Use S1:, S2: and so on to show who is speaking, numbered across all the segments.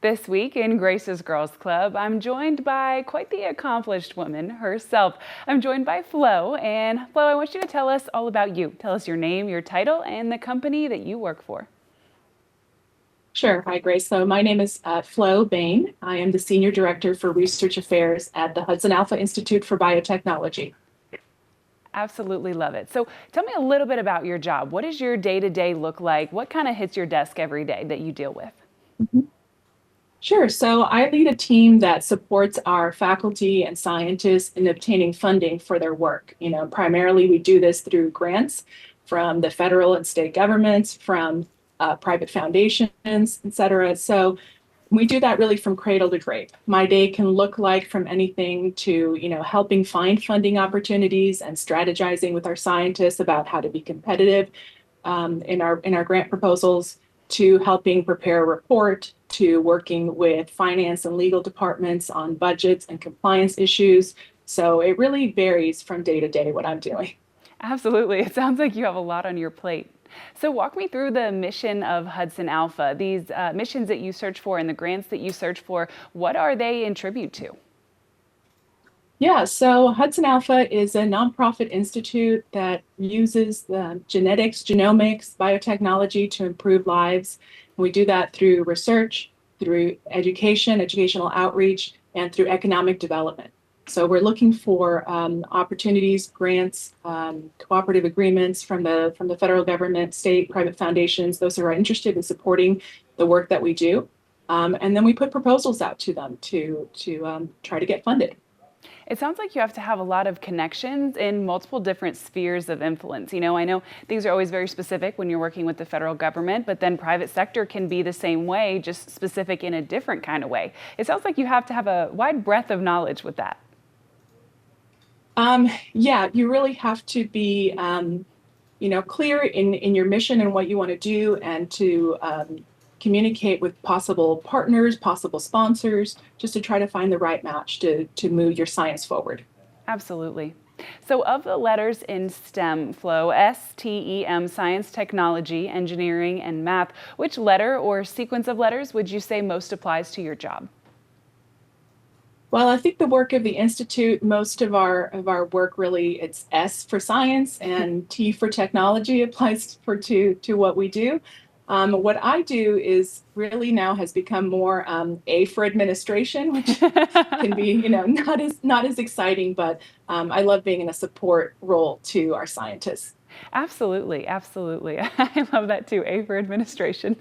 S1: This week in Grace's Girls Club, I'm joined by quite the accomplished woman herself. I'm joined by Flo, and Flo, I want you to tell us all about you. Tell us your name, your title, and the company that you work for.
S2: Sure. Hi, Grace. So my name is Flo Behn. I am the Senior Director for Research Affairs at the HudsonAlpha Institute for Biotechnology.
S1: Absolutely love it. So tell me a little bit about your job. What does your day-to-day look like? What kind of hits your desk every day that you deal with?
S2: Mhm. Sure. So I lead a team that supports our faculty and scientists in obtaining funding for their work. Primarily we do this through grants from the federal and state governments, from private foundations, et cetera. So we do that really from cradle to grave. My day can look like from anything to, helping find funding opportunities and strategizing with our scientists about how to be competitive in our grant proposals, to helping prepare a report, to working with finance and legal departments on budgets and compliance issues. So it really varies from day to day what I'm doing.
S1: Absolutely. It sounds like you have a lot on your plate. So walk me through the mission of Hudson Alpha, these missions that you search for and the grants that you search for. What are they in tribute to?
S2: Yeah, so Hudson Alpha is a nonprofit institute that uses the genetics, genomics, biotechnology to improve lives. And we do that through research, through education, educational outreach, and through economic development. So we're looking for opportunities, grants, cooperative agreements from the federal government, state, private foundations, those who are interested in supporting the work that we do. And then we put proposals out to them to try to get funded.
S1: It sounds like you have to have a lot of connections in multiple different spheres of influence. I know things are always very specific when you're working with the federal government, but then private sector can be the same way, just specific in a different kind of way. It sounds like you have to have a wide breadth of knowledge with that.
S2: Yeah, you really have to be, clear in your mission and what you want to do, and to communicate with possible partners, possible sponsors, just to try to find the right match to move your science forward.
S1: Absolutely. So, of the letters in STEM, Flo, STEM, science, technology, engineering, and math, which letter or sequence of letters would you say most applies to your job?
S2: Well, I think the work of the Institute, most of our work really, it's S for science and T for technology applies to what we do. What I do is really now has become more A for administration, which can be, not as exciting, but I love being in a support role to our scientists.
S1: Absolutely, absolutely. I love that too, A for administration.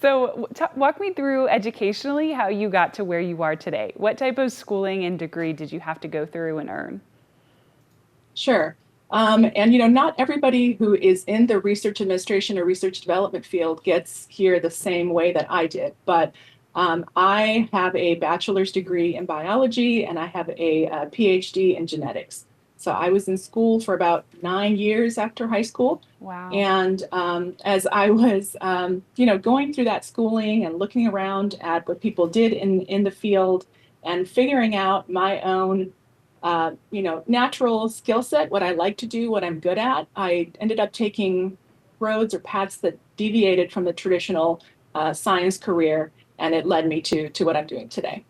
S1: So, walk me through educationally how you got to where you are today. What type of schooling and degree did you have to go through and earn?
S2: Sure. And not everybody who is in the research administration or research development field gets here the same way that I did. But I have a bachelor's degree in biology, and I have a PhD in genetics. So I was in school for about 9 years after high school.
S1: Wow.
S2: And as I was, going through that schooling and looking around at what people did in the field and figuring out my own natural skill set, what I like to do, what I'm good at, I ended up taking roads or paths that deviated from the traditional science career, and it led me to what I'm doing today.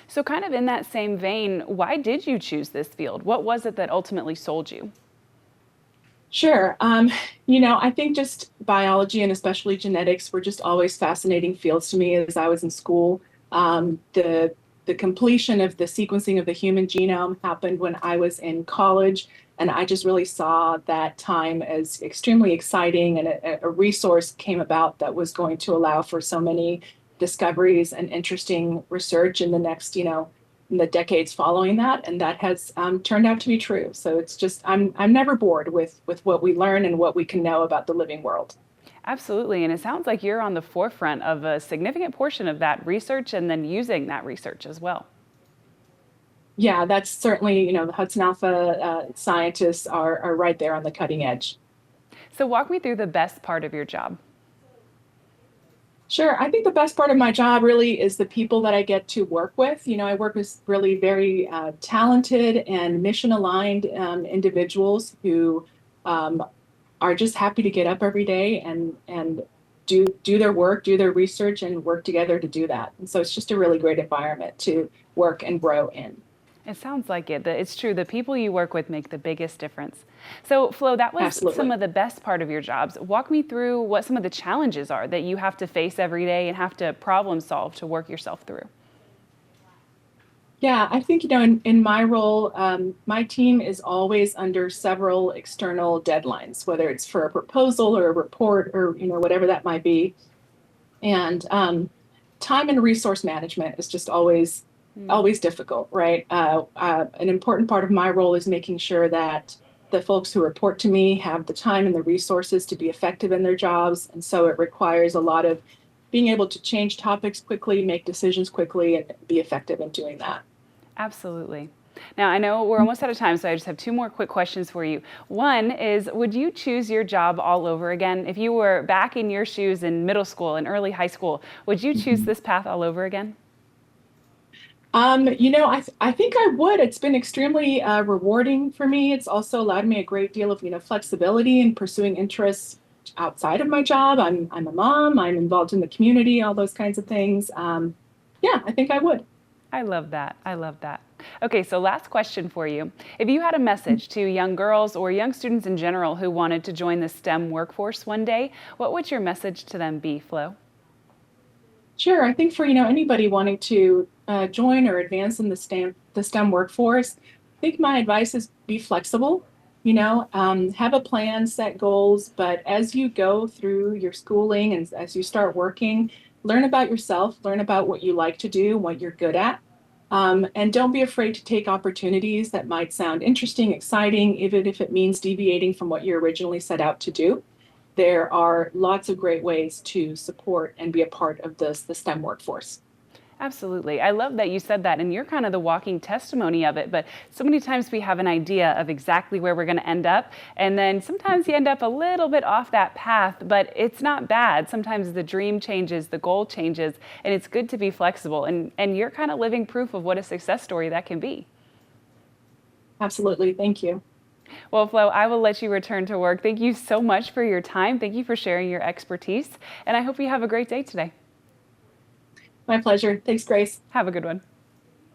S1: So, kind of in that same vein, why did you choose this field? What was it that ultimately sold you?
S2: Sure. I think just biology and especially genetics were just always fascinating fields to me as I was in school. The completion of the sequencing of the human genome happened when I was in college, and I just really saw that time as extremely exciting, and a resource came about that was going to allow for so many discoveries and interesting research in the next, in the decades following that, and that has turned out to be true. So it's just I'm never bored with what we learn and what we can know about the living world.
S1: Absolutely. And it sounds like you're on the forefront of a significant portion of that research and then using that research as well.
S2: Yeah, that's certainly, the Hudson Alpha scientists are right there on the cutting edge.
S1: So, walk me through the best part of your job.
S2: Sure. I think the best part of my job really is the people that I get to work with. I work with really very talented and mission aligned individuals who um, are just happy to get up every day and do their work, do their research, and work together to do that. And so it's just a really great environment to work and grow in.
S1: It sounds like it. It's true. The people you work with make the biggest difference. So, Flo, that was some
S2: Absolutely.
S1: of the best part of your jobs. Walk me through what some of the challenges are that you have to face every day and have to problem solve to work yourself through.
S2: Yeah, I think, in my role, my team is always under several external deadlines, whether it's for a proposal or a report or, whatever that might be. And time and resource management is just always difficult, right? An important part of my role is making sure that the folks who report to me have the time and the resources to be effective in their jobs. And so it requires a lot of being able to change topics quickly, make decisions quickly, and be effective in doing that.
S1: Absolutely. Now, I know we're almost out of time, so I just have two more quick questions for you. One is, would you choose your job all over again? If you were back in your shoes in middle school and early high school, would you choose this path all over again?
S2: I think I would. It's been extremely rewarding for me. It's also allowed me a great deal of, flexibility in pursuing interests outside of my job. I'm a mom. I'm involved in the community, all those kinds of things. Yeah, I think I would.
S1: I love that. I love that. Okay, so last question for you. If you had a message to young girls or young students in general who wanted to join the STEM workforce one day, what would your message to them be, Flo?
S2: Sure. I think for anybody wanting to join or advance in the STEM workforce, I think my advice is be flexible. Have a plan, set goals, but as you go through your schooling and as you start working, learn about yourself, learn about what you like to do, what you're good at, and don't be afraid to take opportunities that might sound interesting, exciting, even if it means deviating from what you originally set out to do. There are lots of great ways to support and be a part of the STEM workforce.
S1: Absolutely. I love that you said that, and you're kind of the walking testimony of it. But so many times we have an idea of exactly where we're going to end up, and then sometimes you end up a little bit off that path, but it's not bad. Sometimes the dream changes, the goal changes, and it's good to be flexible. And you're kind of living proof of what a success story that can be.
S2: Absolutely. Thank you.
S1: Well, Flo, I will let you return to work. Thank you so much for your time. Thank you for sharing your expertise, and I hope you have a great day today.
S2: My pleasure. Thanks, Grace.
S1: Have a good one.